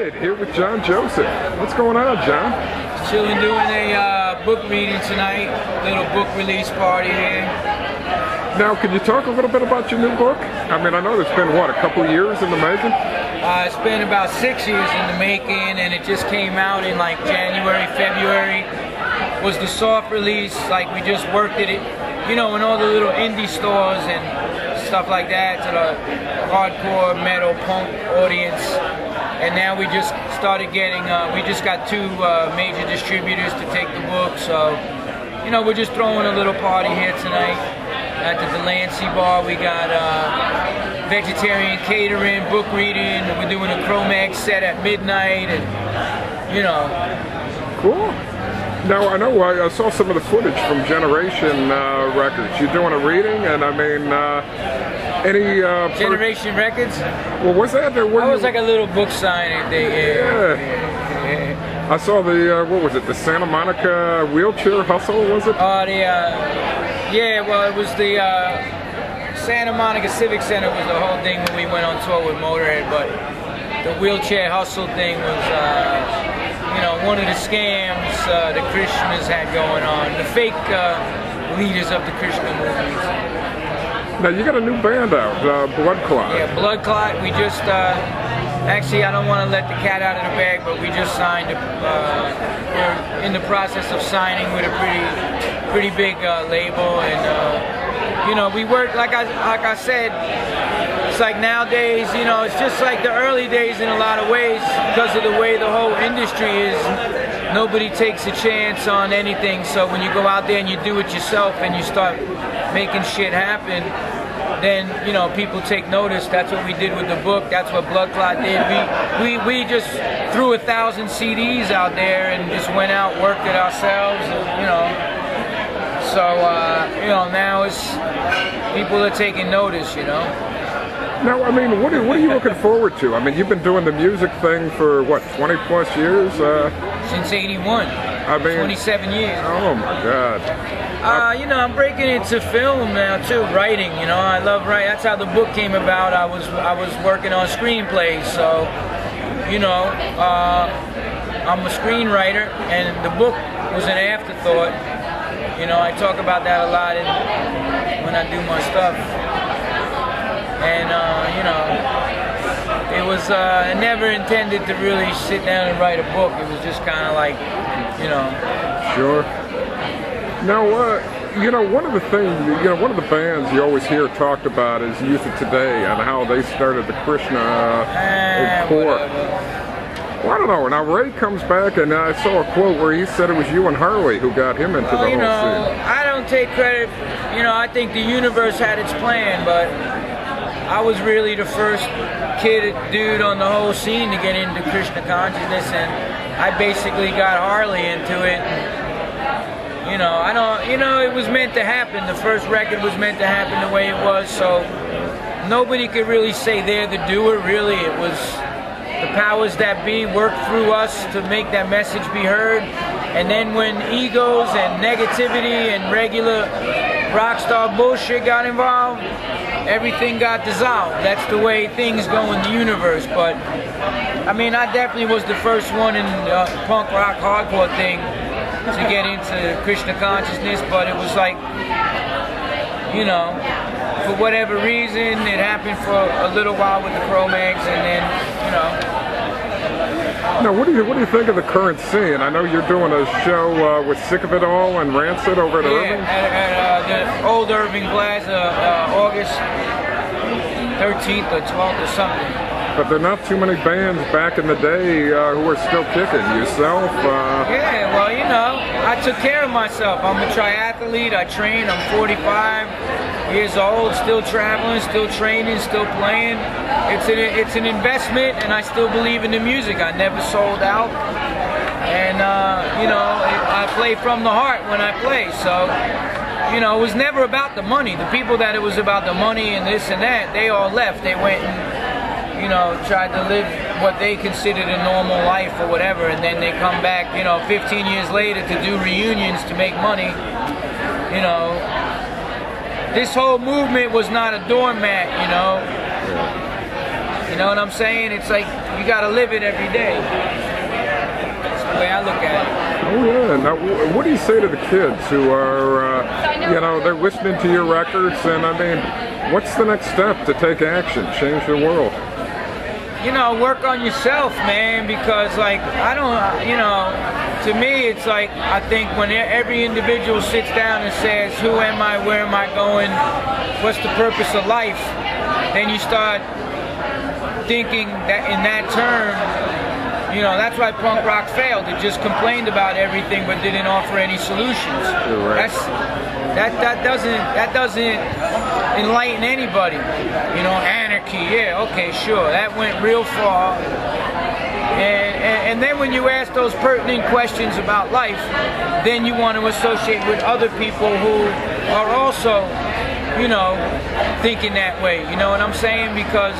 right, here with John Jospeh. What's going on, John? Chilling, doing a book reading tonight. Little book release party here. Now, can you talk a little bit about your new book? I mean, I know it's been, what, a couple years in the making? It's been about 6 years in the making, and it just came out in like January, February. Was the soft release, like we just worked it, you know, in all the little indie stores and stuff like that to the hardcore metal punk audience. And now we just started getting, we just got two major distributors to take the book. So, you know, we're just throwing a little party here tonight at the Delancey Bar. We got vegetarian catering, book reading. We're doing a Cro-Mags set at midnight, and you know. Cool. Now, I know I saw some of the footage from Generation Records. You're doing a reading, and I mean, any... Generation Records? Well, was that there? That was like a little book signing thing. Yeah. I saw the, what was it, the Santa Monica Wheelchair Hustle, was it? Yeah, well, it was the Santa Monica Civic Center was the whole thing when we went on tour with Motorhead, but the Wheelchair Hustle thing was, you know, one of the scams the Krishnas had going on, the fake leaders of the Krishna movement. Now, you got a new band out, Blood Clot. Yeah, Blood Clot. We just, actually, I don't want to let the cat out of the bag, but we just signed, we're in the process of signing with a pretty big label, and, you know, we work, like I said, it's like nowadays, you know, it's just like the early days in a lot of ways because of the way the whole industry is. Nobody takes a chance on anything, so when you go out there and you do it yourself and you start making shit happen, then, you know, people take notice. That's what we did with the book. That's what Blood Clot did. We just threw 1,000 CDs out there and just went out, worked it ourselves, and, you know. So, you know, now it's, people are taking notice, you know. Now, I mean, what are you looking forward to? I mean, you've been doing the music thing for, what, 20 plus years? Since '81. I mean, 27 years. Oh, my God. You know, I'm breaking into film now, too, writing, you know. I love writing. That's how the book came about. I was working on screenplays, so, you know, I'm a screenwriter, and the book was an afterthought. You know, I talk about that a lot when I do my stuff. And, you know, it was never intended to really sit down and write a book. It was just kind of like, you know. Sure. Now, you know, one of the things, you know, one of the bands you always hear talked about is Youth of Today and how they started the Krishna core. Well, I don't know. Now, Ray comes back, and I saw a quote where he said it was you and Harley who got him into the whole scene. I don't take credit. You know, I think the universe had its plan, but I was really the first dude on the whole scene to get into Krishna consciousness, and I basically got Harley into it. You know, you know, it was meant to happen. The first record was meant to happen the way it was, so nobody could really say they're the doer, really. It was the powers that be worked through us to make that message be heard, and then when egos and negativity and regular rock star bullshit got involved, everything got dissolved. That's the way things go in the universe. But I mean, I definitely was the first one in the punk rock hardcore thing to get into Krishna consciousness, but it was like, you know, for whatever reason, it happened for a little while with the Cro-Mags, and then, you know. Now, what do you think of the current scene? I know you're doing a show with Sick of It All and Rancid over at Irving. At the old Irving Plaza, August 13th or 12th or something. But there are not too many bands back in the day who are still kicking. Yourself? Yeah, well, you know, I took care of myself. I'm a triathlete. I train. I'm 45 years old, still traveling, still training, still playing. It's an investment, and I still believe in the music. I never sold out. And, you know, I play from the heart when I play. So, you know, it was never about the money. The people that it was about the money and this and that, they all left. They went and, you know, tried to live what they considered a normal life or whatever, and then they come back, you know, 15 years later to do reunions to make money. You know, this whole movement was not a doormat, you know. You know what I'm saying? It's like you gotta live it every day. That's the way I look at it. Oh yeah. Now, what do you say to the kids who are, you know, they're listening to your records, and I mean, what's the next step to take action, change the world? You know, work on yourself, man, because like, I don't, you know, to me it's like, I think when every individual sits down and says, who am I, where am I going, what's the purpose of life, then you start thinking that in that term, you know, that's why punk rock failed. It just complained about everything but didn't offer any solutions. Right. That doesn't enlighten anybody. You know, anarchy, yeah, okay, sure, that went real far. And then when you ask those pertinent questions about life, then you want to associate with other people who are also, you know, thinking that way. You know what I'm saying? Because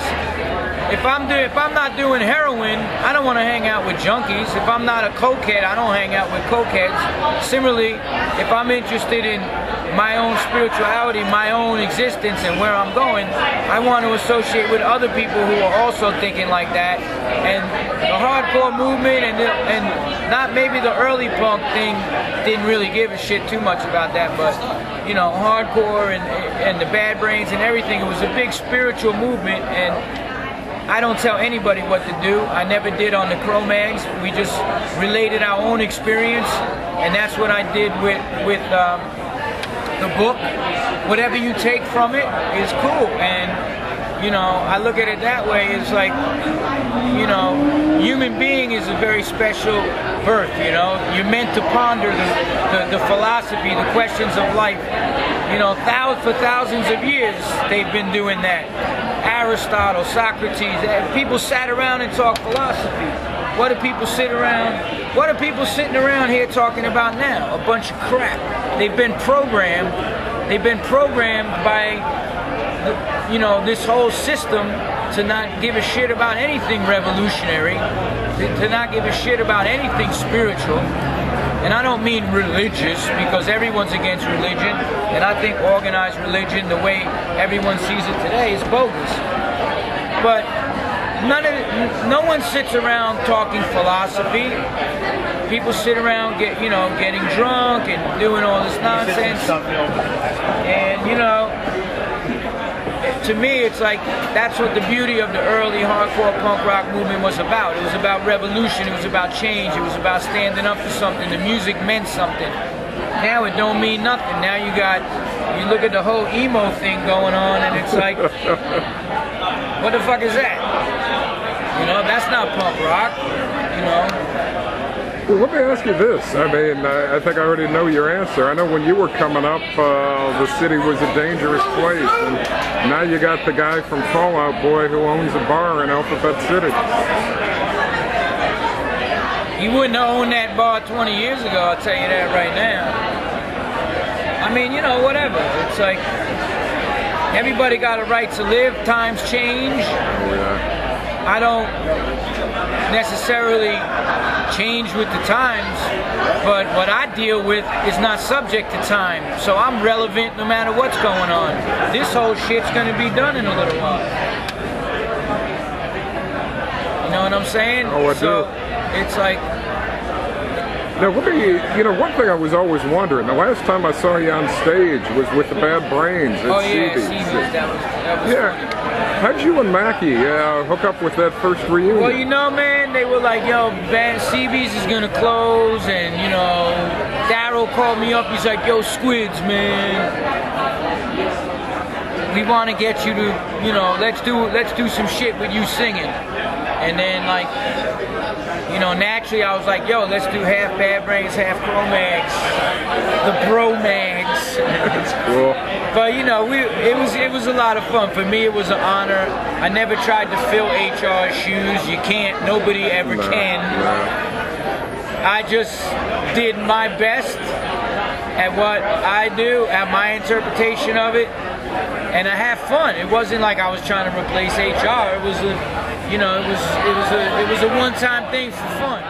if I'm not doing heroin, I don't want to hang out with junkies. If I'm not a cokehead, I don't hang out with cokeheads. Similarly, if I'm interested in my own spirituality, my own existence, and where I'm going, I want to associate with other people who are also thinking like that. And the hardcore movement and not maybe the early punk thing didn't really give a shit too much about that, but you know, hardcore and the Bad Brains and everything, it was a big spiritual movement. And I don't tell anybody what to do. I never did on the Cro-Mags. We just related our own experience, and that's what I did with the book. Whatever you take from it is cool, and you know, I look at it that way. It's like, you know, human being is a very special birth. You know, you're meant to ponder the philosophy, the questions of life. You know, for thousands of years they've been doing that. Aristotle, Socrates, people sat around and talked philosophy. What do people sitting around here talking about now? A bunch of crap. They've been programmed by, you know, this whole system to not give a shit about anything revolutionary, to not give a shit about anything spiritual. And I don't mean religious, because everyone's against religion, and I think organized religion, the way everyone sees it today, is bogus. But no one sits around talking philosophy. People sit around getting drunk and doing all this nonsense. And you know, to me, it's like that's what the beauty of the early hardcore punk rock movement was about. It was about revolution. It was about change. It was about standing up for something. The music meant something. Now it don't mean nothing. Now you look at the whole emo thing going on, and it's like, what the fuck is that? You know, that's not punk rock. You know. Well, let me ask you this. I mean, I think I already know your answer. I know when you were coming up, the city was a dangerous place, and now you got the guy from Fall Out Boy who owns a bar in Alphabet City. He wouldn't have owned that bar 20 years ago, I'll tell you that right now. I mean, you know, whatever. It's like, everybody got a right to live. Times change. Yeah. I don't necessarily change with the times, but what I deal with is not subject to time, so I'm relevant no matter what's going on. This whole shit's gonna be done in a little while. You know what I'm saying? Oh, I do. It's like, now, you know, one thing I was always wondering, the last time I saw you on stage was with the Bad Brains at CB's. That was yeah. funny. How'd you and Mackie hook up with that first reunion? Well, you know, man, they were like, yo, CB's is gonna close, and you know, Daryl called me up, he's like, yo, Squids, man, we want to get you to, you know, let's do some shit with you singing. And then, like, you know, naturally I was like, yo, let's do half Bad Brains, half Cro-Mags, the Bro-Mags. That's cool. But you know, it was a lot of fun. For me, it was an honor. I never tried to fill HR's shoes. You can't. Nobody ever can. No. I just did my best at what I do, at my interpretation of it, and I had fun. It wasn't like I was trying to replace HR. It was a, you know, it was a one-time thing for fun.